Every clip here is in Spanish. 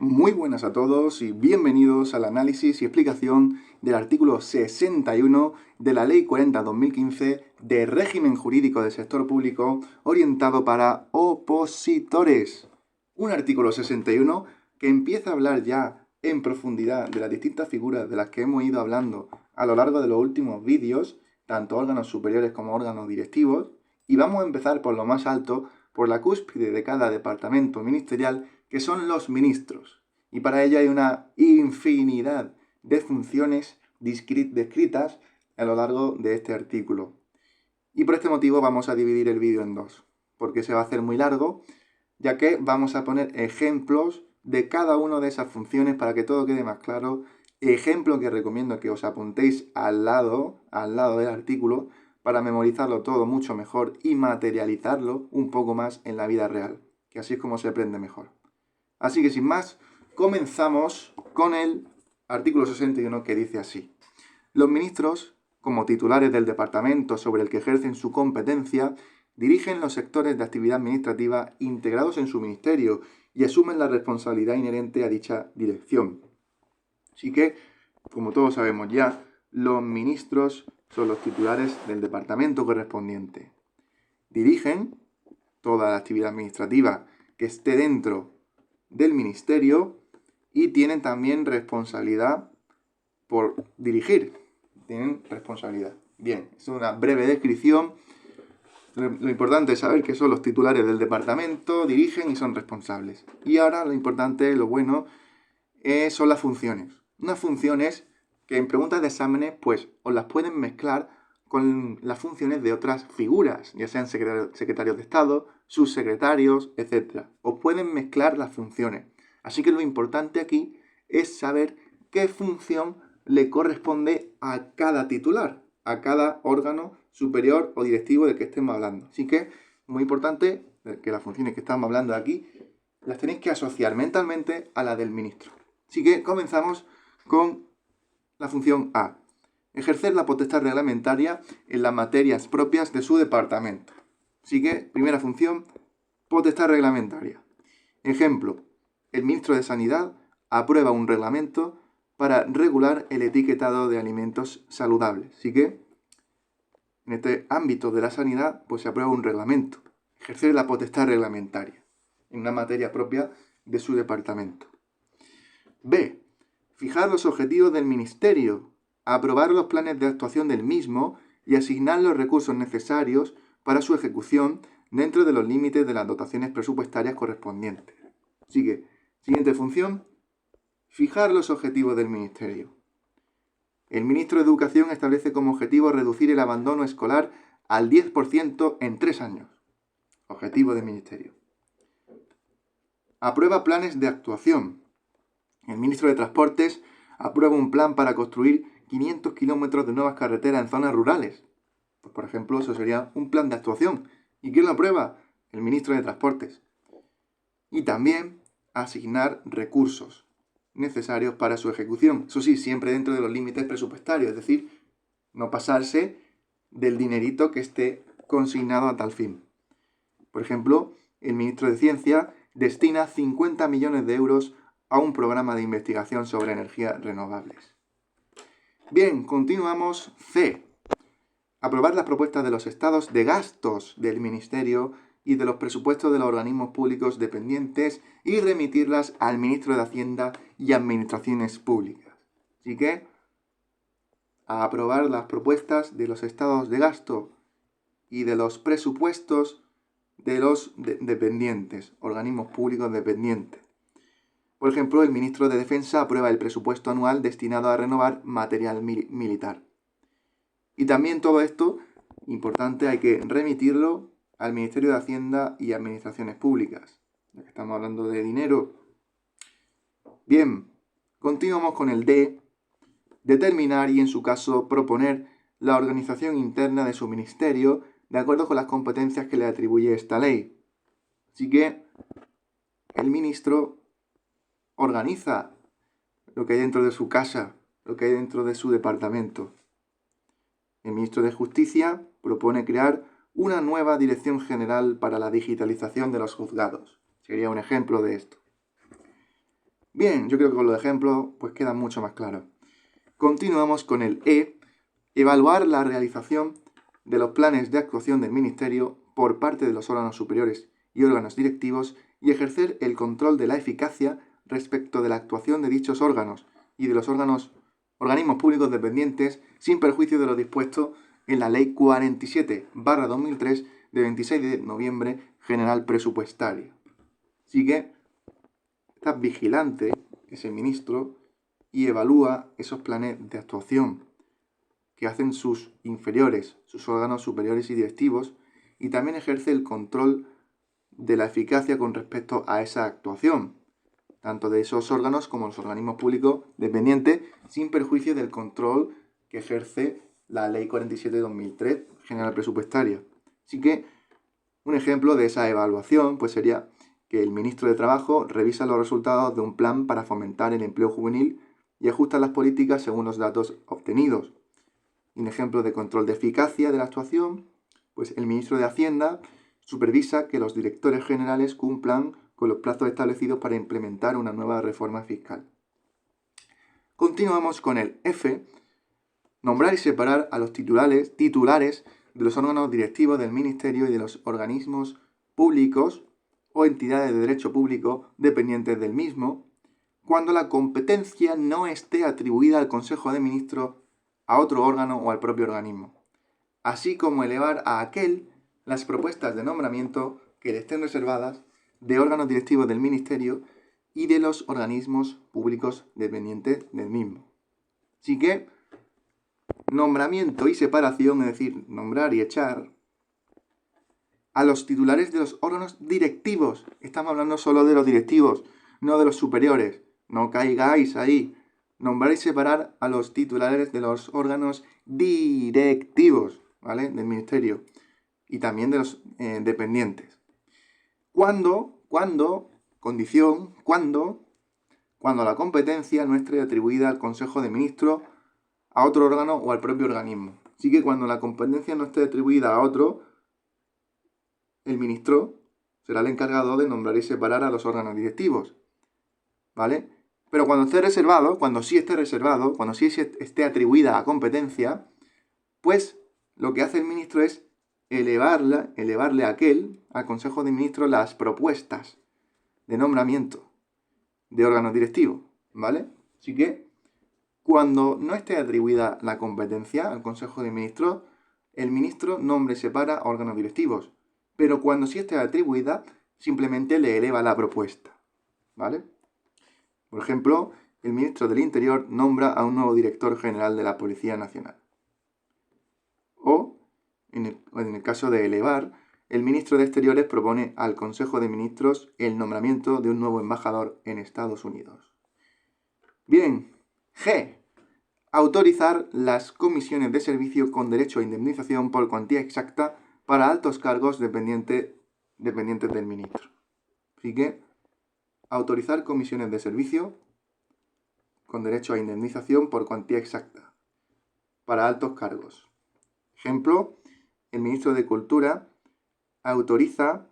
Muy buenas a todos y bienvenidos al análisis y explicación del artículo 61 de la Ley 40/2015 de régimen jurídico del sector público orientado para opositores. Un artículo 61 que empieza a hablar ya en profundidad de las distintas figuras de las que hemos ido hablando a lo largo de los últimos vídeos, tanto órganos superiores como órganos directivos, y vamos a empezar por lo más alto, por la cúspide de cada departamento ministerial, que son los ministros. Y para ello hay una infinidad de funciones descritas a lo largo de este artículo. Y por este motivo vamos a dividir el vídeo en dos, porque se va a hacer muy largo, ya que vamos a poner ejemplos de cada una de esas funciones para que todo quede más claro. Ejemplo que recomiendo que os apuntéis al lado del artículo para memorizarlo todo mucho mejor y materializarlo un poco más en la vida real, que así es como se aprende mejor. Así que sin más, comenzamos con el artículo 61 que dice así: los ministros, como titulares del departamento sobre el que ejercen su competencia, dirigen los sectores de actividad administrativa integrados en su ministerio y asumen la responsabilidad inherente a dicha dirección. Así que, como todos sabemos ya, los ministros son los titulares del departamento correspondiente. Dirigen toda la actividad administrativa que esté dentro del ministerio y tienen también responsabilidad por dirigir. Tienen responsabilidad. Bien, es una breve descripción. Lo importante es saber que son los titulares del departamento, dirigen y son responsables. Y ahora lo importante, lo bueno, son las funciones. Unas funciones que en preguntas de exámenes pues os las pueden mezclar con las funciones de otras figuras, ya sean secretarios de Estado, subsecretarios, etc. Os pueden mezclar las funciones. Así que lo importante aquí es saber qué función le corresponde a cada titular, a cada órgano superior o directivo del que estemos hablando. Así que, muy importante, que las funciones que estamos hablando aquí las tenéis que asociar mentalmente a la del ministro. Así que comenzamos con la función A: ejercer la potestad reglamentaria en las materias propias de su departamento. Así que, primera función, potestad reglamentaria. Ejemplo: el ministro de Sanidad aprueba un reglamento para regular el etiquetado de alimentos saludables. Así que, en este ámbito de la sanidad, pues se aprueba un reglamento. Ejercer la potestad reglamentaria en una materia propia de su departamento. B: fijar los objetivos del ministerio, aprobar los planes de actuación del mismo y asignar los recursos necesarios para su ejecución dentro de los límites de las dotaciones presupuestarias correspondientes. Así que, siguiente función: fijar los objetivos del ministerio. El ministro de Educación establece como objetivo reducir el abandono escolar al 10% en 3 años. Objetivo del ministerio. Aprueba planes de actuación. El ministro de Transportes aprueba un plan para construir 500 kilómetros de nuevas carreteras en zonas rurales. Pues, por ejemplo, eso sería un plan de actuación. ¿Y quién lo aprueba? El ministro de Transportes. Y también asignar recursos necesarios para su ejecución. Eso sí, siempre dentro de los límites presupuestarios, es decir, no pasarse del dinerito que esté consignado a tal fin. Por ejemplo, el ministro de Ciencia destina 50 millones de euros a un programa de investigación sobre energías renovables. Bien, continuamos. C: aprobar las propuestas de los estados de gastos del ministerio y de los presupuestos de los organismos públicos dependientes y remitirlas al ministro de Hacienda y Administraciones Públicas. Así que, a aprobar las propuestas de los estados de gasto y de los presupuestos de los dependientes, organismos públicos dependientes. Por ejemplo, el ministro de Defensa aprueba el presupuesto anual destinado a renovar material militar. Y también todo esto, importante, hay que remitirlo al Ministerio de Hacienda y Administraciones Públicas, ya que estamos hablando de dinero. Bien, continuamos con el D: determinar y, en su caso, proponer la organización interna de su ministerio de acuerdo con las competencias que le atribuye esta ley. Así que el ministro organiza lo que hay dentro de su casa, lo que hay dentro de su departamento. El ministro de Justicia propone crear una nueva Dirección General para la Digitalización de los Juzgados. Sería un ejemplo de esto. Bien, yo creo que con los ejemplos pues queda mucho más claro. Continuamos con el E, evaluar la realización de los planes de actuación del Ministerio por parte de los órganos superiores y órganos directivos y ejercer el control de la eficacia respecto de la actuación de dichos órganos y de los organismos públicos dependientes sin perjuicio de lo dispuesto en la Ley 47/2003 de 26 de noviembre general presupuestaria. Así que está vigilante ese ministro y evalúa esos planes de actuación que hacen sus inferiores, sus órganos superiores y directivos, y también ejerce el control de la eficacia con respecto a esa actuación, tanto de esos órganos como los organismos públicos dependientes, sin perjuicio del control que ejerce la Ley 47/2003 general presupuestaria. Así que un ejemplo de esa evaluación pues sería que el ministro de Trabajo revisa los resultados de un plan para fomentar el empleo juvenil y ajusta las políticas según los datos obtenidos. Un ejemplo de control de eficacia de la actuación, pues el ministro de Hacienda supervisa que los directores generales cumplan con los plazos establecidos para implementar una nueva reforma fiscal. Continuamos con el F, nombrar y separar a los titulares de los órganos directivos del Ministerio y de los organismos públicos o entidades de derecho público dependientes del mismo, cuando la competencia no esté atribuida al Consejo de Ministros, a otro órgano o al propio organismo, así como elevar a aquel las propuestas de nombramiento que le estén reservadas de órganos directivos del Ministerio y de los organismos públicos dependientes del mismo. Así que, nombramiento y separación, es decir, nombrar y echar a los titulares de los órganos directivos. Estamos hablando solo de los directivos, no de los superiores. No caigáis ahí. Nombrar y separar a los titulares de los órganos directivos, ¿vale? Del Ministerio y también de los dependientes. Cuando la competencia no esté atribuida al Consejo de Ministros, a otro órgano o al propio organismo. Así que cuando la competencia no esté atribuida a otro, el ministro será el encargado de nombrar y separar a los órganos directivos, ¿vale? Pero cuando sí esté atribuida a competencia, pues lo que hace el ministro es elevarle al Consejo de Ministros las propuestas de nombramiento de órganos directivos, ¿vale? Así que cuando no esté atribuida la competencia al Consejo de Ministros, el ministro nombra y separa a órganos directivos, pero cuando sí esté atribuida, simplemente le eleva la propuesta, ¿vale? Por ejemplo, el ministro del Interior nombra a un nuevo director general de la Policía Nacional. O, en el caso de elevar, el ministro de Exteriores propone al Consejo de Ministros el nombramiento de un nuevo embajador en Estados Unidos. Bien, G. Autorizar las comisiones de servicio con derecho a indemnización por cuantía exacta para altos cargos dependientes del ministro. Así que, autorizar comisiones de servicio con derecho a indemnización por cuantía exacta para altos cargos. Ejemplo, el ministro de Cultura autoriza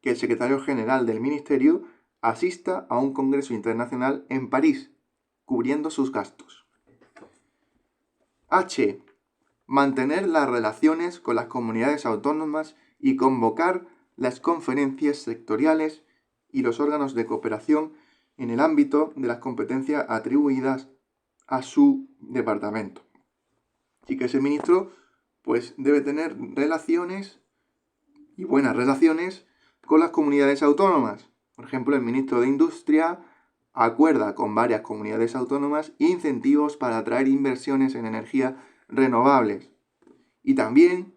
que el secretario general del ministerio asista a un congreso internacional en París, cubriendo sus gastos. H. Mantener las relaciones con las comunidades autónomas y convocar las conferencias sectoriales y los órganos de cooperación en el ámbito de las competencias atribuidas a su departamento. Así que ese ministro pues debe tener relaciones y buenas relaciones con las comunidades autónomas. Por ejemplo, el ministro de Industria acuerda con varias comunidades autónomas incentivos para atraer inversiones en energías renovables. Y también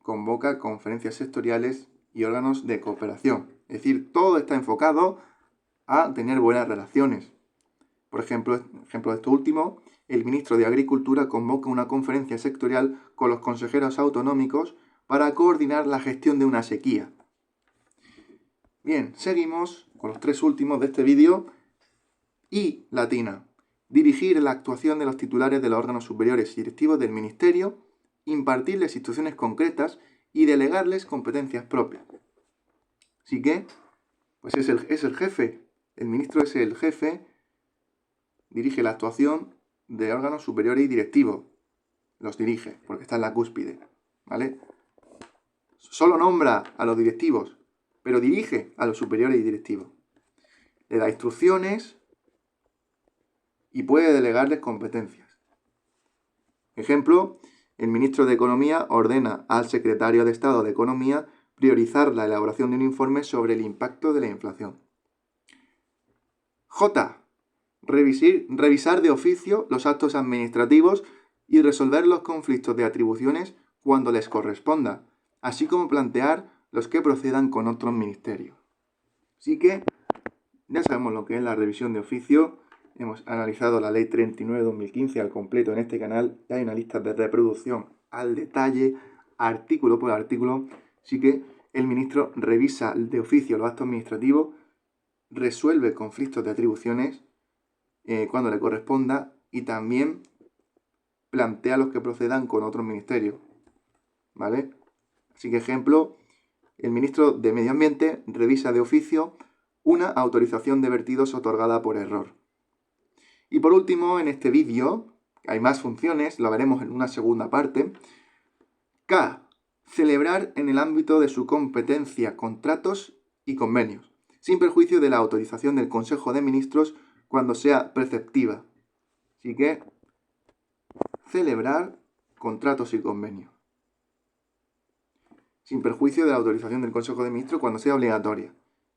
convoca conferencias sectoriales y órganos de cooperación. Es decir, todo está enfocado a tener buenas relaciones. Por ejemplo de esto último, el ministro de Agricultura convoca una conferencia sectorial con los consejeros autonómicos para coordinar la gestión de una sequía. Bien, seguimos con los tres últimos de este vídeo. Y latina. Dirigir la actuación de los titulares de los órganos superiores y directivos del ministerio, impartirles instrucciones concretas y delegarles competencias propias. Así que, pues es el jefe El ministro es el jefe, dirige la actuación de órganos superiores y directivos. Los dirige, porque está en la cúspide, ¿vale? Solo nombra a los directivos, pero dirige a los superiores y directivos. Le da instrucciones y puede delegarles competencias. Ejemplo, el ministro de Economía ordena al secretario de Estado de Economía priorizar la elaboración de un informe sobre el impacto de la inflación. J. Revisar de oficio los actos administrativos y resolver los conflictos de atribuciones cuando les corresponda, así como plantear los que procedan con otros ministerios. Así que ya sabemos lo que es la revisión de oficio. Hemos analizado la Ley 39/2015 al completo en este canal. Ya hay una lista de reproducción al detalle, artículo por artículo. Así que el ministro revisa de oficio los actos administrativos, resuelve conflictos de atribuciones cuando le corresponda y también plantea los que procedan con otros ministerios. ¿Vale? Así que ejemplo, el ministro de Medio Ambiente revisa de oficio una autorización de vertidos otorgada por error. Y por último, en este vídeo, hay más funciones, lo veremos en una segunda parte. K. Celebrar en el ámbito de su competencia contratos y convenios, sin perjuicio de la autorización del Consejo de Ministros cuando sea preceptiva. Así que, celebrar contratos y convenios, sin perjuicio de la autorización del Consejo de Ministros cuando sea obligatoria.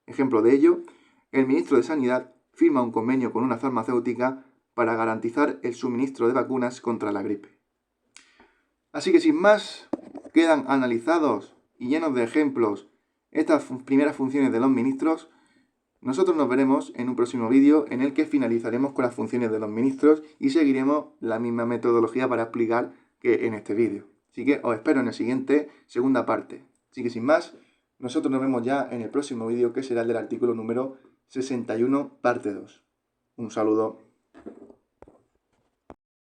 Ejemplo de ello, el ministro de Sanidad firma un convenio con una farmacéutica para garantizar el suministro de vacunas contra la gripe. Así que sin más, quedan analizados y llenos de ejemplos estas primeras funciones de los ministros. Nosotros nos veremos en un próximo vídeo en el que finalizaremos con las funciones de los ministros y seguiremos la misma metodología para explicar que en este vídeo. Así que os espero en el siguiente, segunda parte. Así que sin más, nosotros nos vemos ya en el próximo vídeo, que será el del artículo número 61, parte 2. Un saludo.